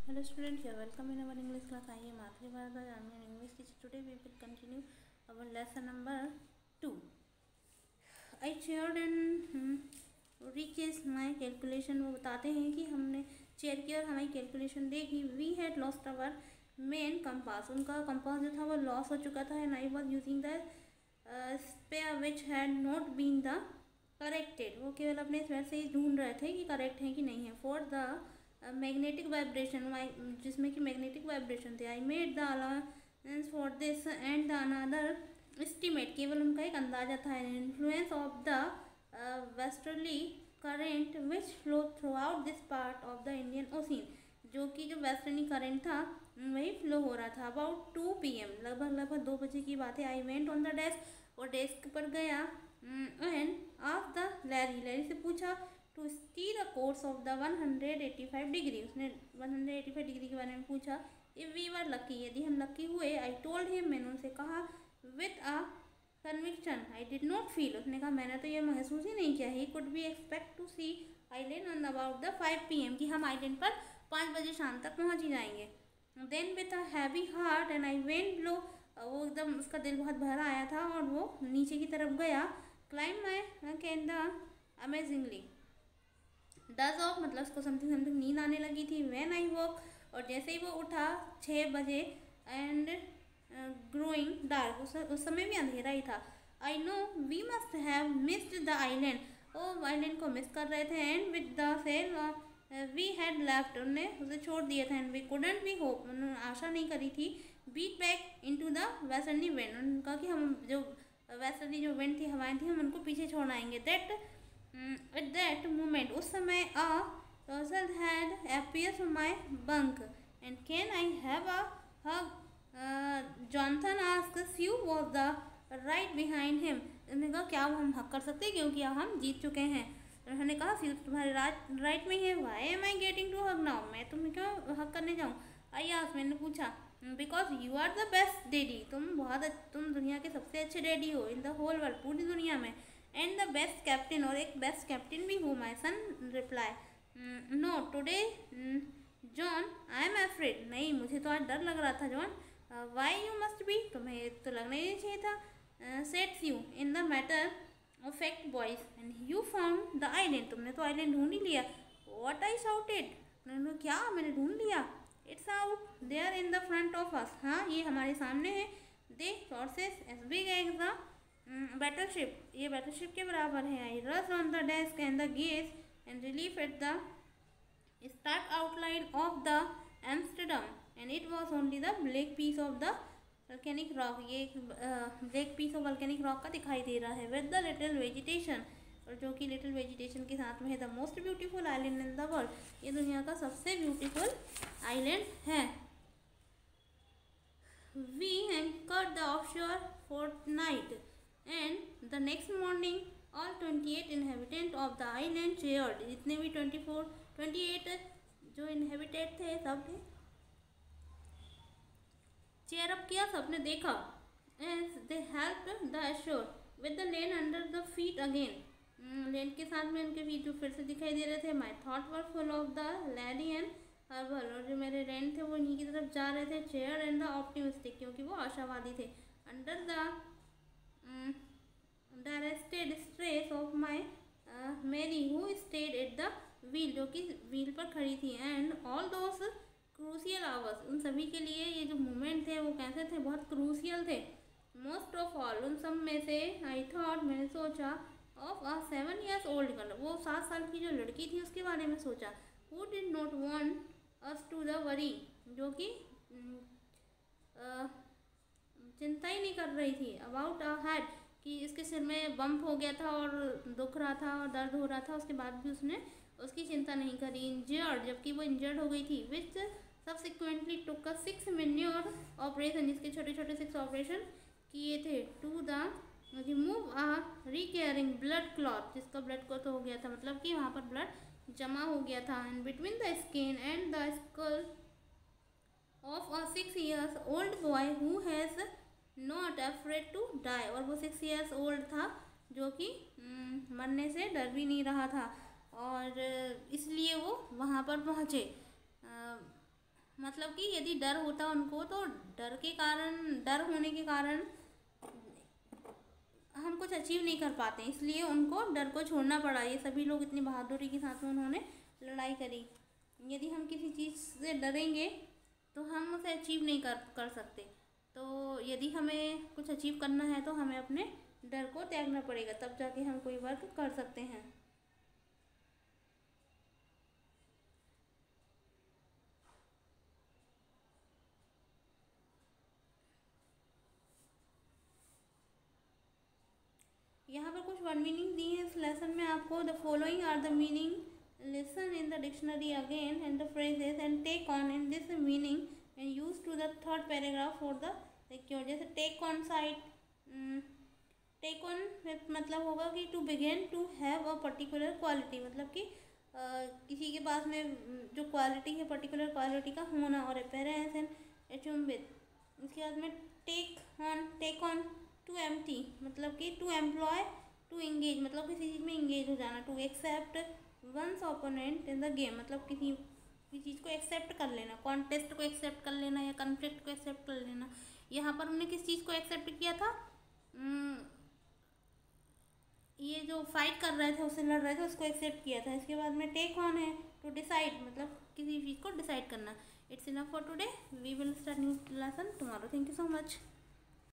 Hello students, you are welcome in our English class. I am Athri Bhargava. I am an English teacher. Today we will continue our lesson number 2. I chaired and reches my calculation. वो बताते हैं कि हमने chair की और हमारी calculation देखी. We had lost our main compass. उनका कंपास जो था वो लॉस हो चुका था and I was using the spare which had not been the corrected. वो केवल अपने स्पेयर से ही ढूंढ रहे थे कि करेक्ट है कि नहीं है. For the मैग्नेटिक वाइब्रेशन, जिसमें कि मैग्नेटिक वाइब्रेशन थे. I made the allowance for this and the another estimate. केवल उनका एक अंदाजा था. Influence of the westerly current which flow through out this part of the Indian ocean. जो कि जो वेस्टर्नी करेंट था वही फ्लो हो रहा था. अबाउट 2 PM, लगभग 2 बजे की बात है. I went on the desk, और डेस्क पर गया एंड ऑफ द लैरी से पूछा to steer a course of the 185 degree. उसने 185 डिग्री के बारे में पूछा. इफ़ वी वर लकी, यदि हम लकी हुए. आई टोल्ड हिम, मैंने उनसे कहा. With a conviction I did not feel, उसने कहा मैंने तो ये महसूस ही नहीं किया. He could be expect to see island on about the 5 PM, कि हम आइलैंड पर 5 बजे शाम तक पहुँच ही जाएंगे. Then with a heavy heart and I went low, वो एकदम उसका दिल बहुत भरा आया था और वो नीचे की तरफ गया. Climb my can the amazingly does of, मतलब उसको समथिंग नींद आने लगी थी. व्हेन आई वॉक, और जैसे ही वो उठा 6 बजे. एंड ग्रोइंग डार्क, उस समय भी अंधेरा ही था. I know we must have missed the island, वो आइलैंड को मिस कर रहे थे. And with the sail we had left, उन्होंने उसे छोड़ दिया था. And we couldn't be hope, उन्होंने आशा नहीं करी थी. Beat back into the westerly wind, उन्होंने कहा कि हम जो वेस्टर्नी जो विंड थी, हवाएं थी, हम उनको पीछे छोड़ आएंगे. दैट at that moment, उस समय a person had appeared from my bunk and can I have a hug? Jonathan asked, Sue was the right behind him. उन्होंने कहा क्या हम हक कर सकते हैं क्योंकि अब हम जीत चुके हैं. उन्होंने कहा स्यू तुम्हारे राइट में ही है. Why am I getting to hug now? मैं तुम्हें क्यों हक करने जाऊँ. I asked, मैंने पूछा. Because you are the best daddy, तुम दुनिया के सबसे अच्छे डैडी हो. In the whole world, पूरी दुनिया में. एंड द बेस्ट कैप्टन, और एक बेस्ट कैप्टन भी हूँ. My son reply, no today John I am afraid. नहीं, मुझे तो आज डर लग रहा था John. Why you must be, तुम्हें तो लगना ही नहीं चाहिए था. Sets you in the matter of fact boys and you found the island, तुमने तो आइलैंड ढूंढ ही लिया. वॉट आई शाउटेड, क्या मैंने ढूंढ लिया. It's out there in the front of us, हाँ ये हमारे सामने है. They sources as big as the battleship, ये बैटलशिप के बराबर है. I rush on the desk and the gaze and relief at the stark outline of the Amsterdam and it was only the black piece of the volcanic rock. ये black piece of volcanic rock का दिखाई दे रहा है. With the little vegetation, और जो कि little vegetation के साथ में है. The most beautiful island in the world, ये दुनिया का सबसे ब्यूटीफुल आइलैंड है. We anchored the offshore for night and the next morning all 28 inhabitant of the island cheered. जितने भी 28 जो inhabited थे सब ने cheer up किया, सबने देखा. as they helped the shore with the land under the feet again, land के साथ में उनके फीट जो फिर से दिखाई दे रहे थे. my thought were full of the lady and herbal, और जो मेरे रैन थे वो इन्हीं की तरफ जा रहे थे. cheer and the optimistic, क्योंकि वो आशावादी थे. under the directed stress of my Mary who stayed at the wheel, जो कि व्हील पर खड़ी थी. And all those crucial hours, उन सभी के लिए ये जो मोमेंट थे वो कैसे थे, बहुत क्रूशियल थे. मोस्ट ऑफ ऑल, उन सब में से. आई थॉट, मैंने सोचा. Of a 7 years old girl, वो 7 साल की जो लड़की थी उसके बारे में सोचा. Who did not want us to the worry, जो कि चिंता ही नहीं कर रही थी. अबाउट अ हेड, कि इसके सिर में बम्प हो गया था और दुख रहा था और दर्द हो रहा था, उसके बाद भी उसने उसकी चिंता नहीं करी. इंजर्ड, जबकि वो इंजर्ड हो गई थी. विच सब्सिक्वेंटली टुक अ 6 मिन्योर ऑपरेशन, जिसके छोटे छोटे 6 ऑपरेशन किए थे. To the remove a recurring blood clot, जिसका ब्लड क्लॉट हो गया था, मतलब कि वहाँ पर ब्लड जमा हो गया था. And between the skin and the skull of a 6 years old boy who has not afraid to die, और वो 6 years ओल्ड था जो कि मरने से डर भी नहीं रहा था, और इसलिए वो वहाँ पर पहुँचे. मतलब कि यदि डर होता उनको तो डर होने के कारण हम कुछ अचीव नहीं कर पाते, इसलिए उनको डर को छोड़ना पड़ा। ये सभी लोग इतनी बहादुरी के साथ में उन्होंने लड़ाई करी। यदि हम किसी चीज़ से डरेंगे तो हम उसे अचीव नहीं कर सकते। तो यदि हमें कुछ अचीव करना है तो हमें अपने डर को त्यागना पड़ेगा, तब जाके हम कोई वर्क कर सकते हैं। यहाँ पर कुछ वर्ड मीनिंग दी है इस लेसन में आपको। The following are the meaning, listen in the dictionary again and the phrases and take on in this meaning and use to the third paragraph for the secure. जैसे take on side, take on मतलब होगा कि to begin to have a particular quality, मतलब कि किसी के पास में जो क्वालिटी है पर्टिकुलर क्वालिटी का होना। और अपेयरेंस एंड एचूम विद, इसके बाद में टेक ऑन टू एम्प्टी मतलब कि टू एम्प्लॉय, टू इंगेज मतलब किसी चीज़ में इंगेज हो जाना। To accept one's opponent in the game मतलब किसी चीज़ को एक्सेप्ट कर लेना, कॉन्टेस्ट को एक्सेप्ट कर लेना या कन्फ्लिक्ट को एक्सेप्ट कर लेना। यहाँ पर हमने किस चीज़ को एक्सेप्ट किया था, ये जो फाइट कर रहे थे, उससे लड़ रहे थे, उसको एक्सेप्ट किया था। इसके बाद में टेक ऑन है टू डिसाइड मतलब किसी चीज़ को डिसाइड करना। It's enough for today, we will start new lesson tomorrow. Thank you so much.